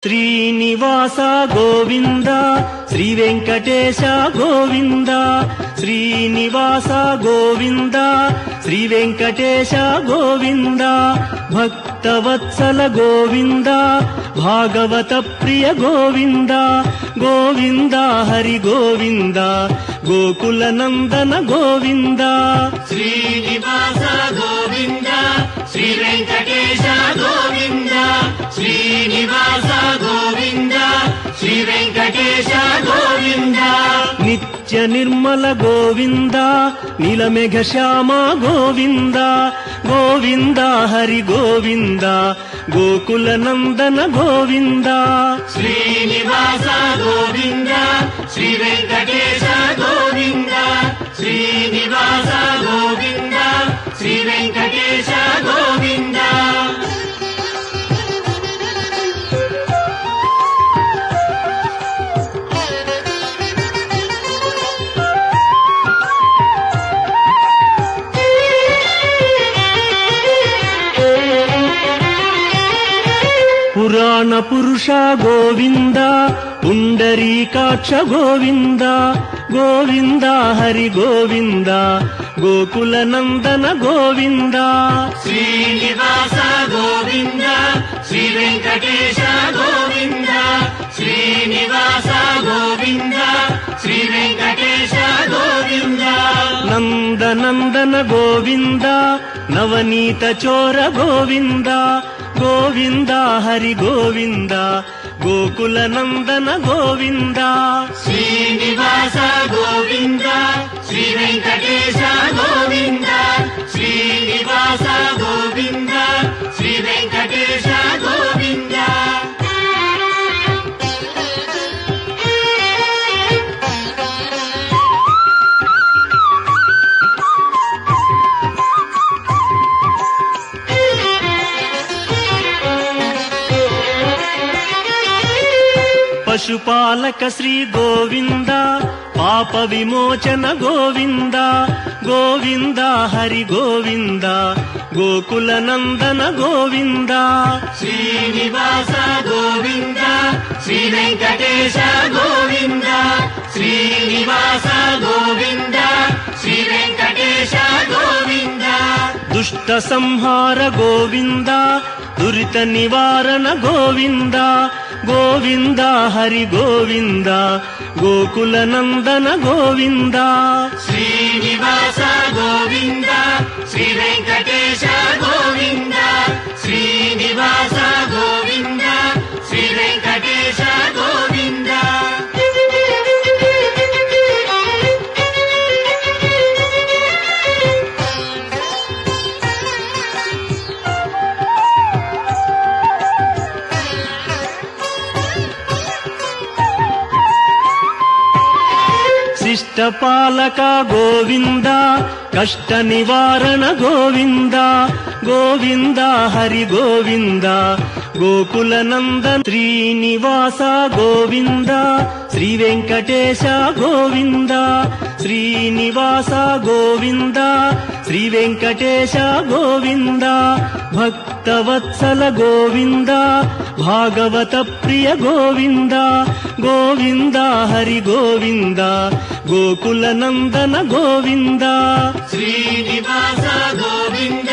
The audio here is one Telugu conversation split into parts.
శ్రీనివాస గోవింద శ్రీ వెంకటేశ గోవింద శ్రీనివాస గోవింద శ్రీ వెంకటేశ గోవింద భక్తవత్సల గోవింద భాగవత ప్రియ గోవింద గోవింద హరి గోవింద గోకుల నందన గోవింద శ్రీనివాస గోవింద శ్రీ వెంకటేశ గోవింద శ్రీనివాస గోవింద శ్రీ వెంకటేశ గోవింద నిత్య నిర్మల గోవింద నీలమేఘ శ్యామ గోవింద గోవింద హరి గోవింద గోకుల నందన గోవింద శ్రీనివాస గోవింద శ్రీ వెంకటేశ గోవింద శ్రీనివాస గోవింద శ్రీ వెంకటేశ గోవింద పురాణ పురుష గోవింద పుండరీకాక్ష గోవింద గోవింద హరి గోవింద గోకుల నందన గోవింద శ్రీనివాస గోవింద శ్రీ వెంకటేశ గోవింద శ్రీనివాస గోవింద శ్రీ వెంకటేశ గోవింద నందనందన గోవింద నవనీత చోర గోవింద గోవింద హరి గోవింద గోకుల నందన గోవింద శ్రీనివాస గోవింద శ్రీ వెంకటేశ గోవింద శ్రీనివాస గోవింద శ్రీ వెంకటేశ గోవింద పశుపాలక శ్రీ గోవింద పాప విమోచన గోవింద గోవింద హరి గోవింద గోకుల నందన గోవింద శ్రీనివాస గోవింద శ్రీ వెంకటేశ గోవింద శ్రీనివాస గోవింద శ్రీ వెంకటేశ గోవింద దుష్ట సంహార గోవింద దురిత నివారణ గోవింద గోవింద హరి గోవింద గోకుల నందన గోవింద శ్రీనివాస గోవింద శ్రీ వెంకటేశ గోవింద శ్రీనివాస గోవింద శ్రీ వెంకటేశ గోవింద శిష్టపాలక గోవింద కష్ట నివారణ గోవింద గోవింద హరి గోవింద గోకుల నందన శ్రీనివాస గోవింద శ్రీ వెంకటేశ గోవింద శ్రీనివాస గోవింద శ్రీ వెంకటేశ గోవింద భక్తవత్సల గోవింద భాగవత ప్రియ గోవింద గోవింద హరి గోవింద గోకుల నందన గోవింద శ్రీనివాస గోవింద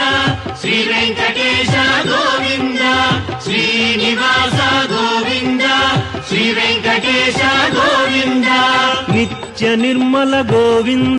శ్రీ వెంకటేశ గోవింద శ్రీనివాస గోవింద శ్రీ వెంకటేశ గోవింద నిత్య నిర్మల గోవింద